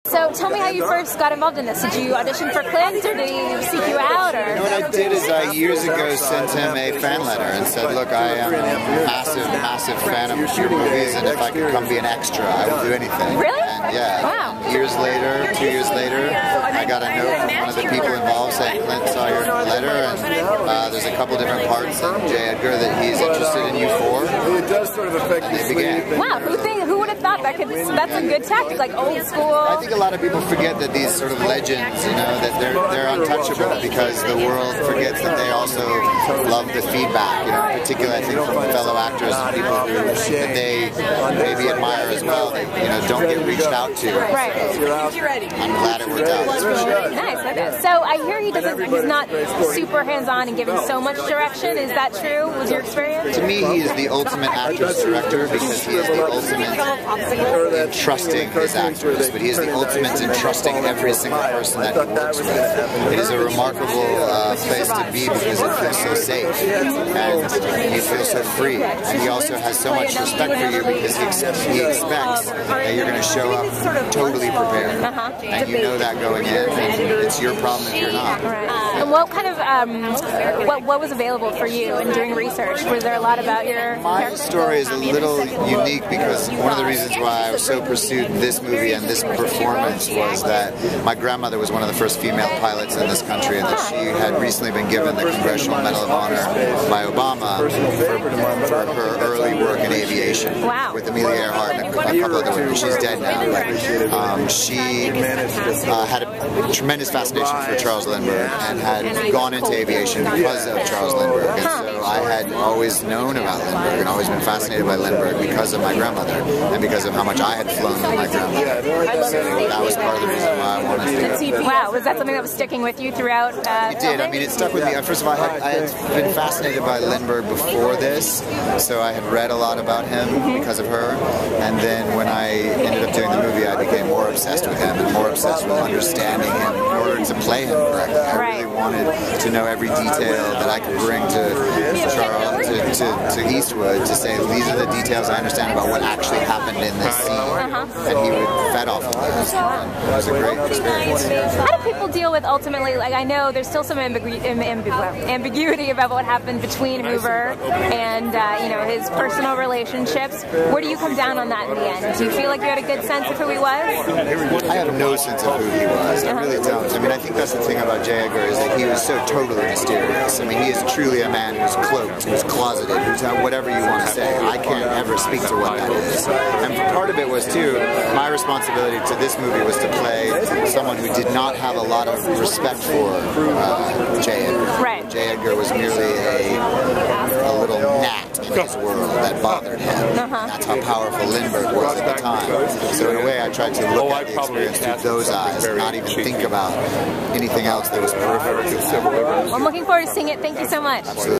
So tell me how you first got involved in this. Did you audition for Clint, or did he seek you out? Or? You know what I did is I years ago sent him a fan letter and said, look, I am a massive fan of your movies, and if I could come be an extra, I will do anything. Really? And yeah. Wow. 2 years later, I got a note from one of the people involved saying, Clint saw your letter, and there's a couple different parts in J. Edgar that he's interested in you for. It does sort of affect the sleep. Wow, who would have thought that's a good tactic, like old school? I think a lot of people forget that these sort of legends, you know, that they're untouchable because the world forgets that they also love the feedback, you know, in particular I think from fellow actors and people that they maybe admire as well, that, you know, don't get reached out to. Right. I'm glad it worked out. Nice, okay. So I hear he's not super hands-on and giving so much direction. Is that true? Was your experience? To me, he is the ultimate actor's director because he is the ultimate in trusting his actors, but he is the ultimate in trusting every single person that he works with. It is a remarkable place to be because it feels so safe and you feel so free. And he also has so much respect for you because he expects that you're going to show up totally prepared. And you know that going in, and it's your problem if you're not. And what kind of, what was available for you in doing research? Was there a lot about your My story is a little unique because one of the reasons why I so pursued this movie and this performance was that my grandmother was one of the first female pilots in this country, and that she had recently been given the Congressional Medal of Honor by Obama for her early work in aviation. Wow. With Amelia Earhart and a couple other women. She's dead now, but she had a tremendous fascination for Charles Lindbergh and had gone into aviation because of Charles Lindbergh. And so I had always known about Lindbergh and always been fascinated by Lindbergh because of my grandmother and because of how much I had flown with my grandmother. So that was part of the reason why I wanted to do it. Wow, was that something that was sticking with you throughout? It did. I mean, it stuck with me. First of all, I had been fascinated by Lindbergh before this, so I had read a lot about him because of her. And then when I ended up doing the movie, I became more obsessed with him and more obsessed with understanding him in order to play him correctly. I really wanted to know every detail that I could bring to Charles, to Eastwood, to say these are the details I understand about what actually happened in this scene, and he would fed off of those. It was a great experience. How do people deal with ultimately, like I know there's still some ambiguity about what happened between Hoover and you know, his personal relationships. Where do you come down on that in the end? Do you feel like you had a good sense of who he was? I have no sense of who he was. I really don't. I mean, I think that's the thing about J. Edgar is that he was so totally mysterious. I mean, he is truly a man who's cloaked, who's closeted, who's whatever you want to say. I can't ever speak to what that is. And part of it was, too, my responsibility to this movie was to play someone who did not have a lot of respect for J. Edgar. Right. J. Edgar was merely a little gnat in his world that bothered him. That's how powerful Lindbergh was at the time. So in a way, I tried to look at the experience through those eyes, and not even think about anything else that was peripheral to him. Well, I'm looking forward to seeing it. Thank you so much. Absolutely.